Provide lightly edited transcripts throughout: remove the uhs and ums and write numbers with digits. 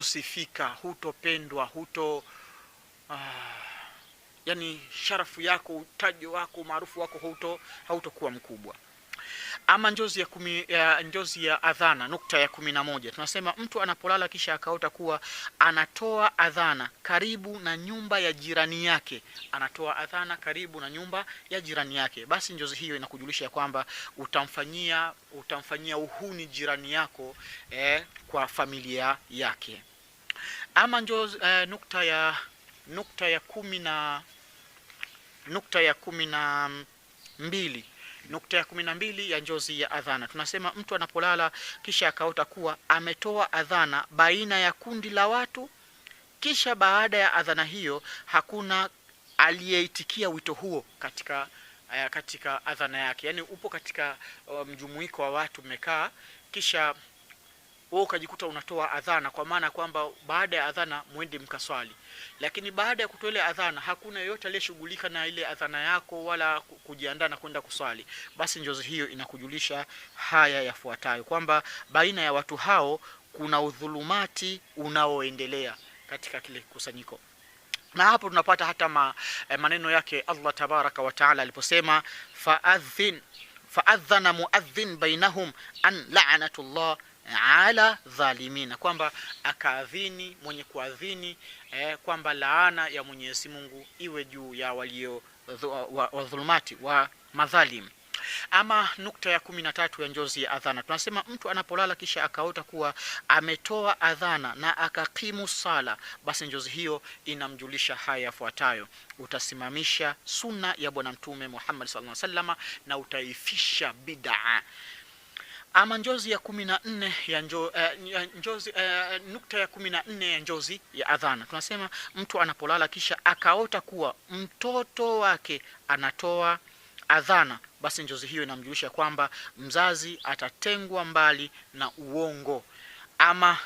hutosifika, hutopendwa, yani sharafu yako, utajo wako, maarufu wako hautokuwa mkubwa. Ama njozi ya adhana, nukta ya 11, tunasema mtu anapolala kisha akaota kuwa anatoa adhana karibu na nyumba ya jirani yake, anatoa adhana karibu na nyumba ya jirani yake, basi njozi hiyo inakujulisha kwamba utamfanyia uhuni jirani yako kwa familia yake. Ama nukta ya 12, nukta ya 12 ya njozi ya adhana, tunasema mtu anapolala kisha akaota kuwa ametoa adhana baina ya kundi la watu, kisha baada ya adhana hiyo hakuna aliyeitikia wito huo katika adhana yake. Yani upo katika mjumuiko wa watu mmekaa, kisha wewe ukajikuta unatoa adhana, kwa maana kwamba baada ya adhana muende mkaswali, lakini baada ya kutoa ile adhana hakuna yeyote aliyeshughulika na ile adhana yako wala kujiandaa na kwenda kuswali, basi njozi hiyo inakujulisha haya yafuatayo, kwamba baina ya watu hao kuna udhulumati unaoendelea katika kile kusanyiko. Na hapo tunapata hata maneno yake Allah tabaraka wa taala aliposema fa'adhana muadhin bainahum an la'natullah ala dhalimina, kwamba akaadhini mwenye kuadhini kwamba laana ya Mwenyezi Mungu iwe juu ya walio wadhulumati wa madhalim. Ama nukta ya 13 ya njozi ya adhana, tunasema mtu anapolala kisha akaota kuwa ametoa adhana na akakimu sala, basi njozi hiyo inamjulisha haya yafuatayo: utasimamisha sunna ya bwana mtume Muhammad sallallahu alaihi wasallam na utaifisha bid'a. Ama njozi ya 14 ya nukta ya 14 ya njozi ya adhana, tunasema mtu anapolala kisha akaota kuwa mtoto wake anatoa adhana, basi njozi hiyo inamjulisha kwamba mzazi atatengwa mbali na uongo. Ama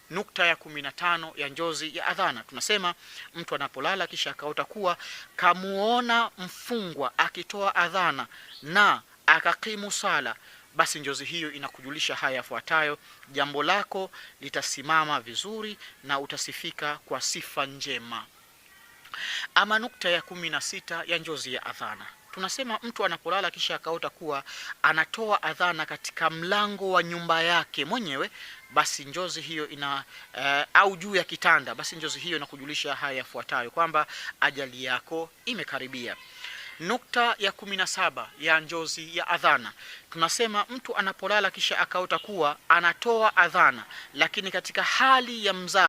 nukta ya 15 ya njozi ya adhana, tunasema mtu anapolala kisha akaota kuwa kamuona mfungwa akitoa adhana na akakimu sala, basi njozi hiyo inakujulisha haya yafuatayo: jambo lako litasimama vizuri na utasifika kwa sifa njema. Ama nukta ya 16 ya njozi ya adhana, tunasema mtu anapolala kisha akaota kuwa anatoa adhana katika mlango wa nyumba yake mwenyewe, basi njozi hiyo au juu ya kitanda, basi njozi hiyo inakujulisha haya yafuatayo, kwamba ajali yako imekaribia. Nukta ya 17 ya njozi ya adhana, tunasema mtu anapolala kisha akaota kuwa anatoa adhana lakini katika hali ya mzaha,